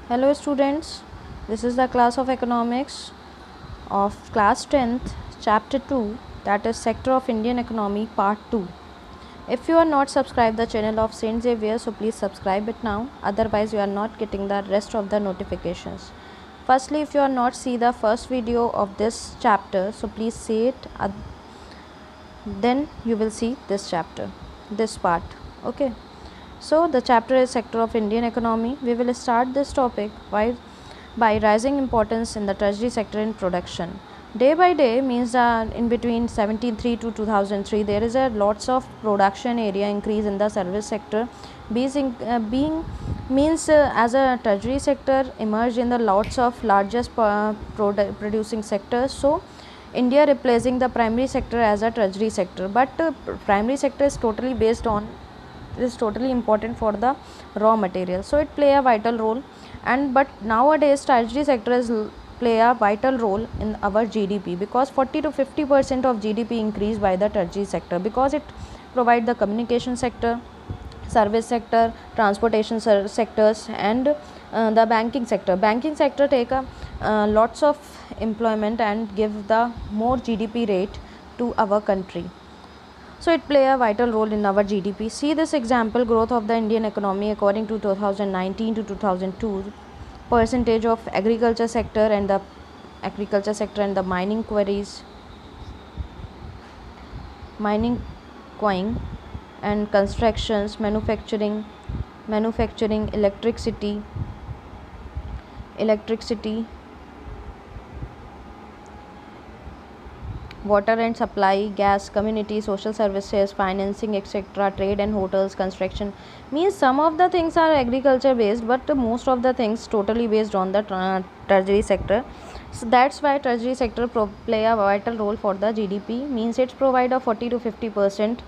Hello students, this is the class of economics of class 10th chapter 2, that is sector of Indian economy part 2. If you are not subscribed the channel of Saint Xavier, so please subscribe it now, otherwise you are not getting the rest of the notifications. Firstly, if you are not see the first video of this chapter, so please see it, then you will see this chapter, this part. Okay. So the chapter is sector of Indian economy. We will start this topic by rising importance in the treasury sector in production. Day by day means in between 1703 to 2003 there is a lots of production area increase in the service sector. Being means as a treasury sector emerged in the lots of largest producing sectors. So India replacing the primary sector as a treasury sector, but primary sector is totally based on, it is totally important for the raw material, so it play a vital role. And but nowadays treasury sector is play a vital role in our GDP, because 40 to 50% of GDP increased by the treasury sector, because it provide the communication sector, service sector, transportation sectors, and the banking sector take a lots of employment and give the more GDP rate to our country, so it play a vital role in our GDP. See this example, growth of the Indian economy according to 2019 to 2002, percentage of agriculture sector and the mining quarries, mining coin and constructions, manufacturing, electricity, water and supply, gas, community, social services, financing, etc., trade and hotels, construction. Means some of the things are agriculture based, but most of the things totally based on the treasury sector. So that's why treasury sector play a vital role for the GDP. Means it's provide a 40 to 50%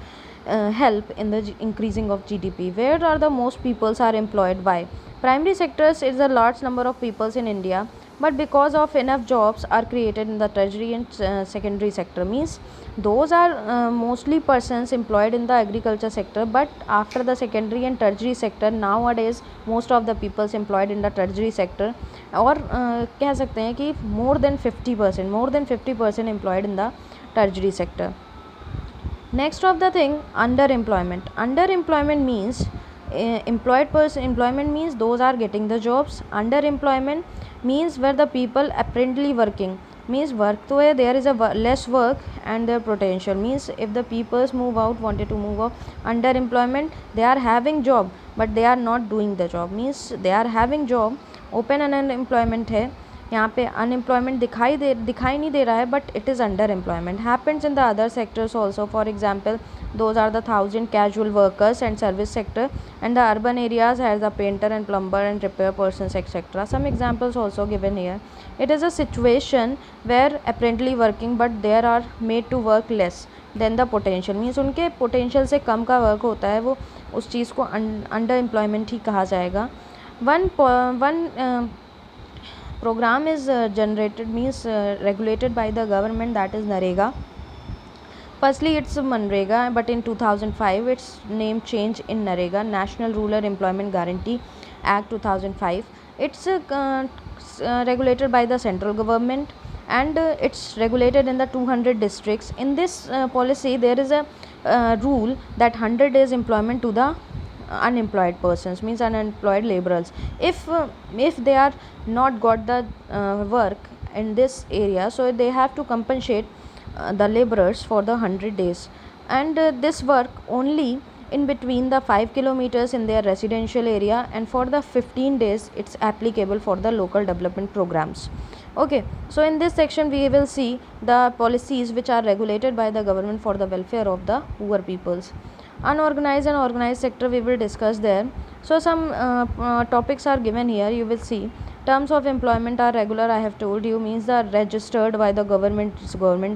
help in the increasing of GDP. Where are the most peoples are employed by? Primary sectors is a large number of peoples in India, but because of enough jobs are created in the treasury and secondary sector. Means those are mostly persons employed in the agriculture sector, but after the secondary and tertiary sector nowadays most of the peoples employed in the tertiary sector, और कह सकते हैं कि more than 50% employed in the tertiary sector. Next of the thing, underemployment means employment means those are getting the jobs. Underemployment means where the people apparently working, means work to where there is a less work and their potential. Means if the peoples wanted to move out, underemployment, they are having job but they are not doing the job. Means they are having job, open unemployment है, यहाँ पे unemployment दिखाई नहीं दे रहा है, but it is under employment happens in the other sectors also. For example those are the 1000 casual workers and service sector, and the urban areas has the painter and plumber and repair persons, etc. Some examples also given here. It is a situation where apparently working but there are made to work less than the potential. Means उनके potential से कम का work होता है, वो उस चीज़ को under employment ही कहा जाएगा. One program is generated, means regulated by the government, that is NREGA. Firstly it's Manrega, but in 2005 its name changed in NREGA, National Rural Employment Guarantee Act 2005. It's regulated by the central government, and it's regulated in the 200 districts. In this policy there is a rule that 100 days employment to the unemployed persons, means unemployed laborers. If they are not got the work in this area, so they have to compensate the laborers for the 100 days, and this work only in between the 5 kilometers in their residential area, and for the 15 days it's applicable for the local development programs. Okay, so in this section we will see the policies which are regulated by the government for the welfare of the poor peoples. Unorganized and organized sector we will discuss there. So some topics are given here, you will see. Terms of employment are regular, I have told you, means they are registered by the government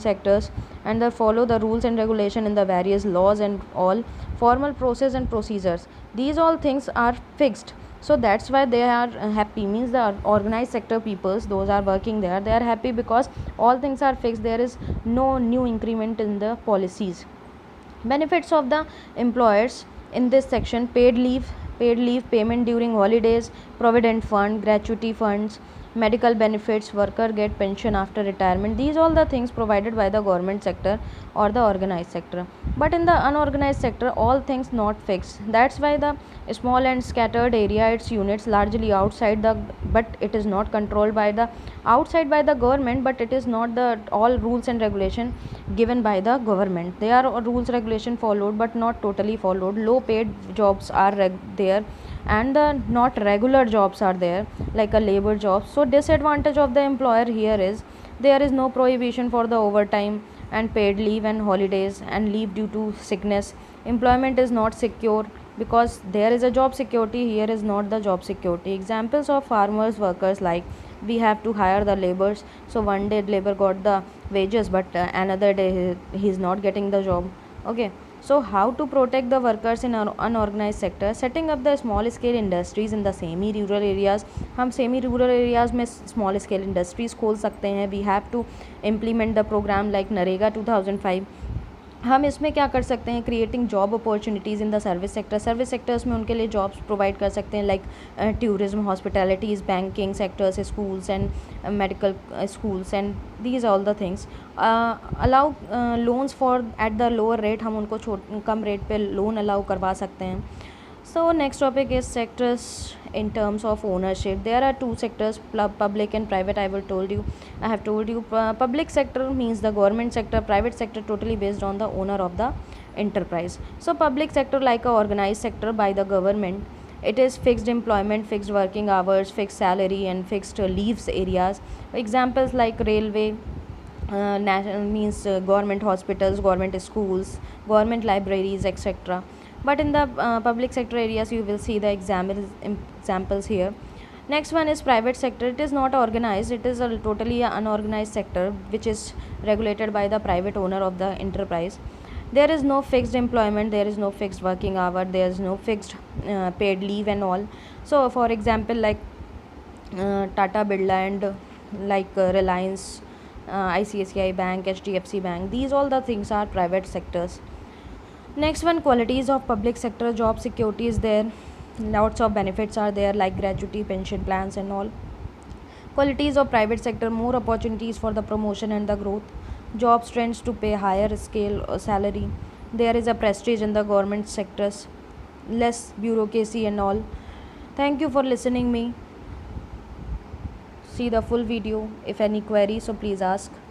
sectors, and they follow the rules and regulation in the various laws and all. Formal process and procedures, these all things are fixed, so that's why they are happy. Means the organized sector peoples, those are working there, they are happy because all things are fixed, there is no new increment in the policies. Benefits of the employers in this section: paid leave, paid leave payment during holidays, provident fund, gratuity funds, medical benefits, worker get pension after retirement. These all the things provided by the government sector or the organized sector. But in the unorganized sector, all things not fixed. That's why the small and scattered area, its units largely outside the, but it is not controlled by the outside by the government, but it is not the all rules and regulation given by the government. They are rules regulation followed but not totally followed. Low paid jobs are there, and the not regular jobs are there, like a labor job. So disadvantage of the employer here is there is no prohibition for the overtime and paid leave and holidays and leave due to sickness. Employment is not secure because there is a job security, here is not the job security. Examples of farmers workers, like we have to hire the laborers, so one day labor got the wages, but another day he is not getting the job. Okay, so how to protect the workers in unorganized sector? Setting up the small scale industries in the semi rural areas. हम semi rural areas में small scale industries खोल सकते हैं. We have to implement the program like NREGA 2005. हम इसमें क्या कर सकते हैं, creating job opportunities in the service sector. Service sectors में उनके लिए जॉब्स प्रोवाइड कर सकते हैं, like tourism, hospitalities, banking sectors, schools and medical schools and these all the things. Allow loans for at the lower rate, हम उनको कम rate पे लोन अलाउ करवा सकते हैं. So next topic is sectors in terms of ownership. There are two sectors, public and private. I have told you public sector means the government sector, private sector totally based on the owner of the enterprise. So public sector like a organized sector by the government. It is fixed employment, fixed working hours, fixed salary and fixed leaves areas. Examples like railway, national means government hospitals, government schools, government libraries, etc. But in the public sector areas you will see the examples here. Next one is private sector. It is not organized, it is a totally unorganized sector which is regulated by the private owner of the enterprise. There is no fixed employment, there is no fixed working hour, there is no fixed paid leave and all. So for example like Tata Birla and like Reliance, ICICI Bank, HDFC Bank, these all the things are private sectors. Next one, qualities of public sector. Job security is there, lots of benefits are there like gratuity, pension plans and all. Qualities of private sector: more opportunities for the promotion and the growth. Jobs trends to pay higher scale or salary. There is a prestige in the government sectors, less bureaucracy and all. Thank you for listening me. See the full video. If any query, so please ask.